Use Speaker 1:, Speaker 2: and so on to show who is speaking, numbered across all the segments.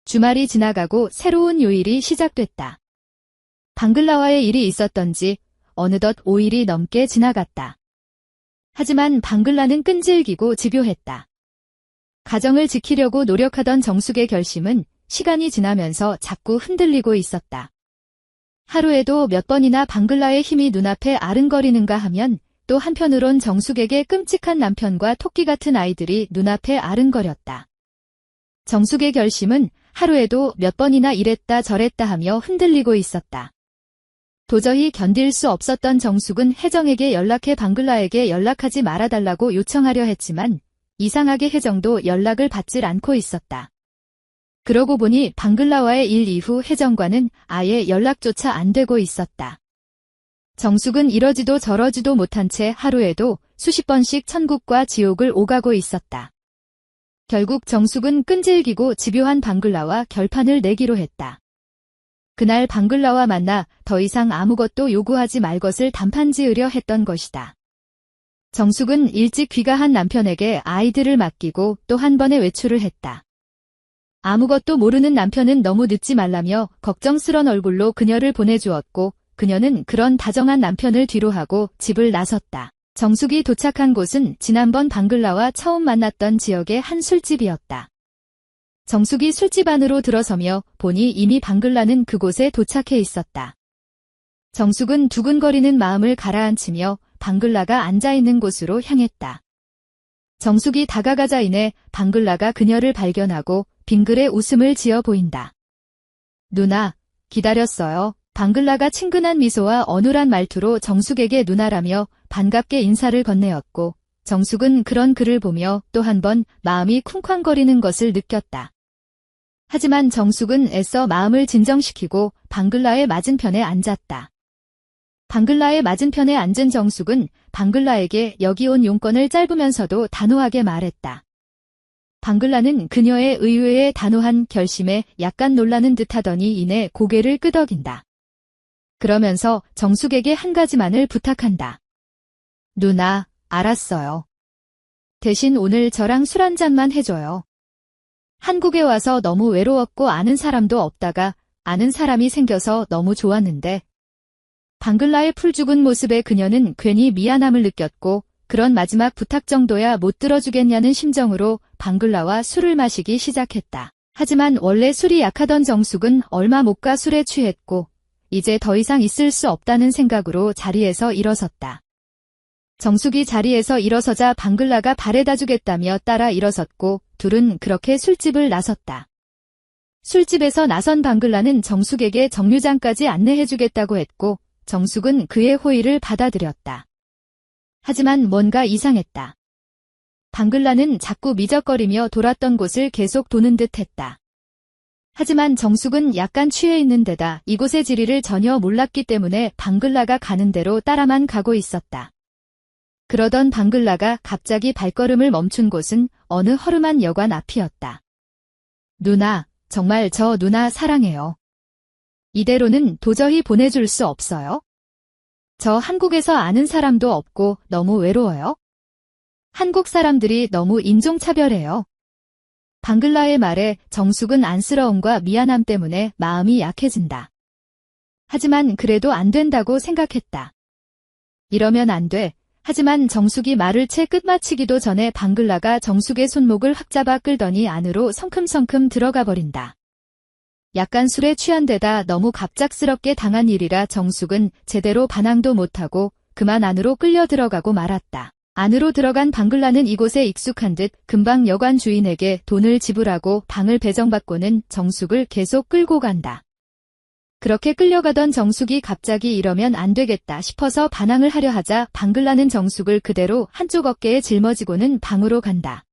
Speaker 1: 주말이 지나가고 새로운 요일이 시작됐다. 방글라와의 일이 있었던지 어느덧 5일이 넘게 지나갔다. 하지만 방글라는 끈질기고 집요했다. 가정을 지키려고 노력하던 정숙의 결심은 시간이 지나면서 자꾸 흔들리고 있었다. 하루에도 몇 번이나 방글라의 힘이 눈앞에 아른거리는가 하면 또 한편으론 정숙에게 끔찍한 남편과 토끼 같은 아이들이 눈앞에 아른거렸다. 정숙의 결심은 하루에도 몇 번이나 이랬다 저랬다 하며 흔들리고 있었다. 도저히 견딜 수 없었던 정숙은 혜정에게 연락해 방글라에게 연락하지 말아달라고 요청하려 했지만 이상하게 혜정도 연락을 받질 않고 있었다. 그러고 보니 방글라와의 일 이후 혜정과는 아예 연락조차 안 되고 있었다. 정숙은 이러지도 저러지도 못한 채 하루에도 수십 번씩 천국과 지옥을 오가고 있었다. 결국 정숙은 끈질기고 집요한 방글라와 결판을 내기로 했다. 그날 방글라와 만나 더 이상 아무것도 요구하지 말 것을 단판 지으려 했던 것이다. 정숙은 일찍 귀가한 남편에게 아이들을 맡기고 또 한 번의 외출을 했다. 아무것도 모르는 남편은 너무 늦지 말라며 걱정스런 얼굴로 그녀를 보내주었고 그녀는 그런 다정한 남편을 뒤로하고 집을 나섰다. 정숙이 도착한 곳은 지난번 방글라와 처음 만났던 지역의 한 술집이었다. 정숙이 술집 안으로 들어서며 보니 이미 방글라는 그곳에 도착해 있었다. 정숙은 두근거리는 마음을 가라앉히며 방글라가 앉아있는 곳으로 향했다. 정숙이 다가가자 이내 방글라가 그녀를 발견하고 빙그레 웃음을 지어 보인다. 누나, 기다렸어요. 방글라가 친근한 미소와 어눌한 말투로 정숙에게 누나라며 반갑게 인사를 건네었고 정숙은 그런 그를 보며 또 한 번 마음이 쿵쾅거리는 것을 느꼈다. 하지만 정숙은 애써 마음을 진정시키고 방글라의 맞은편에 앉았다. 방글라의 맞은편에 앉은 정숙은 방글라에게 여기 온 용건을 짧으면서도 단호하게 말했다. 방글라는 그녀의 의외의 단호한 결심에 약간 놀라는 듯하더니 이내 고개를 끄덕인다. 그러면서 정숙에게 한 가지만을 부탁한다. 누나, 알았어요. 대신 오늘 저랑 술 한 잔만 해줘요. 한국에 와서 너무 외로웠고 아는 사람도 없다가 아는 사람이 생겨서 너무 좋았는데. 방글라의 풀죽은 모습에 그녀는 괜히 미안함을 느꼈고 그런 마지막 부탁 정도야 못 들어주겠냐는 심정으로 방글라와 술을 마시기 시작했다. 하지만 원래 술이 약하던 정숙은 얼마 못 가 술에 취했고 이제 더 이상 있을 수 없다는 생각으로 자리에서 일어섰다. 정숙이 자리에서 일어서자 방글라가 발에다 주겠다며 따라 일어섰고 둘은 그렇게 술집을 나섰다. 술집에서 나선 방글라는 정숙에게 정류장까지 안내해주겠다고 했고 정숙은 그의 호의를 받아들였다. 하지만 뭔가 이상했다. 방글라는 자꾸 미적거리며 돌았던 곳을 계속 도는 듯 했다. 하지만 정숙은 약간 취해 있는 데다 이곳의 지리를 전혀 몰랐기 때문에 방글라가 가는 대로 따라만 가고 있었다. 그러던 방글라가 갑자기 발걸음을 멈춘 곳은 어느 허름한 여관 앞이었다. 누나, 정말 저 누나 사랑해요. 이대로는 도저히 보내줄 수 없어요. 저 한국에서 아는 사람도 없고 너무 외로워요. 한국 사람들이 너무 인종차별해요. 방글라의 말에 정숙은 안쓰러움과 미안함 때문에 마음이 약해진다. 하지만 그래도 안 된다고 생각했다. 이러면 안 돼. 하지만 정숙이 말을 채 끝마치기도 전에 방글라가 정숙의 손목을 확 잡아 끌더니 안으로 성큼성큼 들어가 버린다. 약간 술에 취한 데다 너무 갑작스럽게 당한 일이라 정숙은 제대로 반항도 못하고 그만 안으로 끌려 들어가고 말았다. 안으로 들어간 방글라는 이곳에 익숙한 듯 금방 여관 주인에게 돈을 지불하고 방을 배정받고는 정숙을 계속 끌고 간다. 그렇게 끌려가던 정숙이 갑자기 이러면 안 되겠다 싶어서 반항을 하려 하자 방글라는 정숙을 그대로 한쪽 어깨에 짊어지고는 방으로 간다.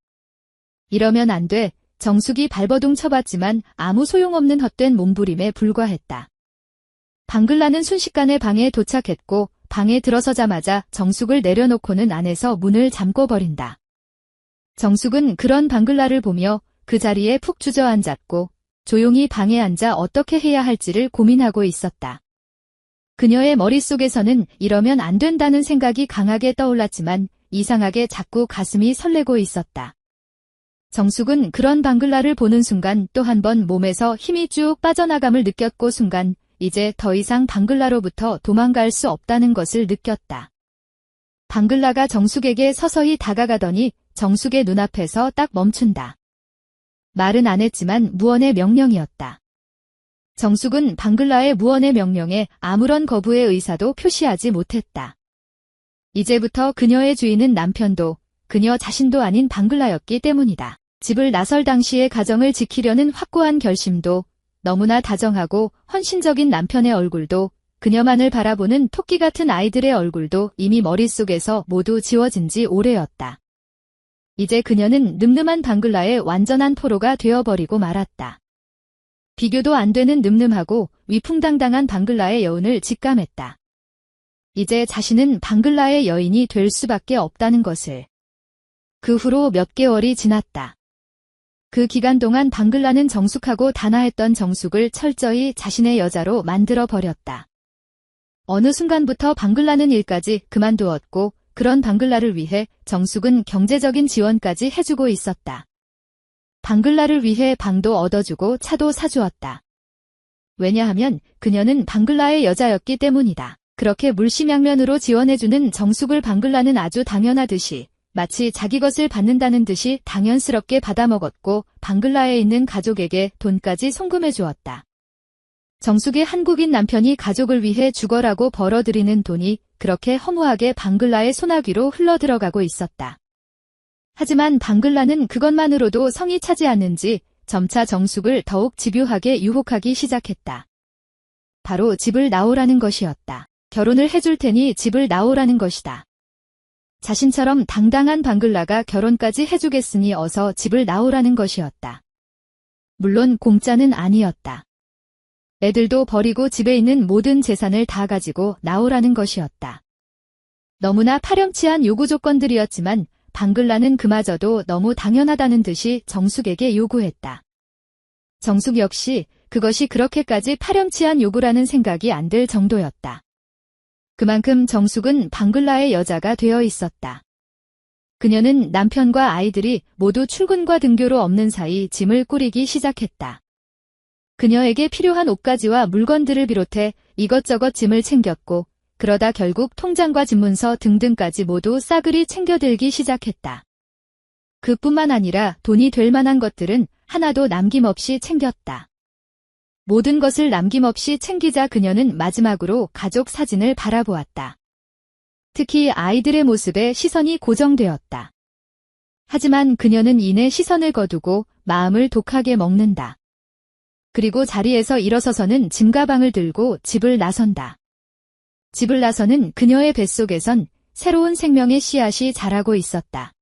Speaker 1: 이러면 안 돼. 정숙이 발버둥 쳐봤지만 아무 소용없는 헛된 몸부림에 불과했다. 방글라는 순식간에 방에 도착했고 방에 들어서자마자 정숙을 내려놓고는 안에서 문을 잠궈 버린다. 정숙은 그런 방글라를 보며 그 자리에 푹 주저앉았고 조용히 방에 앉아 어떻게 해야 할지를 고민하고 있었다. 그녀의 머릿속에서는 이러면 안 된다는 생각이 강하게 떠올랐지만 이상하게 자꾸 가슴이 설레고 있었다. 정숙은 그런 방글라를 보는 순간 또 한 번 몸에서 힘이 쭉 빠져나감을 느꼈고 순간 이제 더 이상 방글라로부터 도망갈 수 없다는 것을 느꼈다. 방글라가 정숙에게 서서히 다가가더니 정숙의 눈앞에서 딱 멈춘다. 말은 안 했지만 무언의 명령이었다. 정숙은 방글라의 무언의 명령에 아무런 거부의 의사도 표시하지 못했다. 이제부터 그녀의 주인은 남편도 그녀 자신도 아닌 방글라였기 때문이다. 집을 나설 당시의 가정을 지키려는 확고한 결심도 너무나 다정하고 헌신적인 남편의 얼굴도 그녀만을 바라보는 토끼 같은 아이들의 얼굴도 이미 머릿속에서 모두 지워진 지 오래였다. 이제 그녀는 늠름한 방글라의 완전한 포로가 되어버리고 말았다. 비교도 안 되는 늠름하고 위풍당당한 방글라의 여운을 직감했다. 이제 자신은 방글라의 여인이 될 수밖에 없다는 것을. 그 후로 몇 개월이 지났다. 그 기간 동안 방글라는 정숙하고 단아했던 정숙을 철저히 자신의 여자로 만들어버렸다. 어느 순간부터 방글라는 일까지 그만두었고 그런 방글라를 위해 정숙은 경제적인 지원까지 해주고 있었다. 방글라를 위해 방도 얻어주고 차도 사주었다. 왜냐하면 그녀는 방글라의 여자였기 때문이다. 그렇게 물심양면으로 지원해주는 정숙을 방글라는 아주 당연하듯이 마치 자기 것을 받는다는 듯이 당연스럽게 받아먹었고 방글라에 있는 가족에게 돈까지 송금해 주었다. 정숙의 한국인 남편이 가족을 위해 죽어라고 벌어들이는 돈이 그렇게 허무하게 방글라의 소나귀로 흘러들어가고 있었다. 하지만 방글라는 그것만으로도 성이 차지 않는지 점차 정숙을 더욱 집요하게 유혹하기 시작했다. 바로 집을 나오라는 것이었다. 결혼을 해줄 테니 집을 나오라는 것이다. 자신처럼 당당한 방글라가 결혼까지 해주겠으니 어서 집을 나오라는 것이었다. 물론 공짜는 아니었다. 애들도 버리고 집에 있는 모든 재산을 다 가지고 나오라는 것이었다. 너무나 파렴치한 요구 조건들이었지만 방글라는 그마저도 너무 당연하다는 듯이 정숙에게 요구했다. 정숙 역시 그것이 그렇게까지 파렴치한 요구라는 생각이 안 들 정도였다. 그만큼 정숙은 방글라의 여자가 되어 있었다. 그녀는 남편과 아이들이 모두 출근과 등교로 없는 사이 짐을 꾸리기 시작했다. 그녀에게 필요한 옷가지와 물건들을 비롯해 이것저것 짐을 챙겼고 그러다 결국 통장과 집문서 등등까지 모두 싸그리 챙겨들기 시작했다. 그뿐만 아니라 돈이 될 만한 것들은 하나도 남김없이 챙겼다. 모든 것을 남김없이 챙기자 그녀는 마지막으로 가족 사진을 바라보았다. 특히 아이들의 모습에 시선이 고정되었다. 하지만 그녀는 이내 시선을 거두고 마음을 독하게 먹는다. 그리고 자리에서 일어서서는 짐가방을 들고 집을 나선다. 집을 나서는 그녀의 뱃속에선 새로운 생명의 씨앗이 자라고 있었다.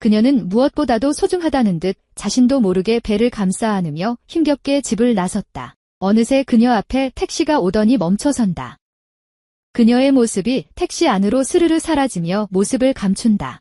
Speaker 1: 그녀는 무엇보다도 소중하다는 듯 자신도 모르게 배를 감싸 안으며 힘겹게 집을 나섰다. 어느새 그녀 앞에 택시가 오더니 멈춰선다. 그녀의 모습이 택시 안으로 스르르 사라지며 모습을 감춘다.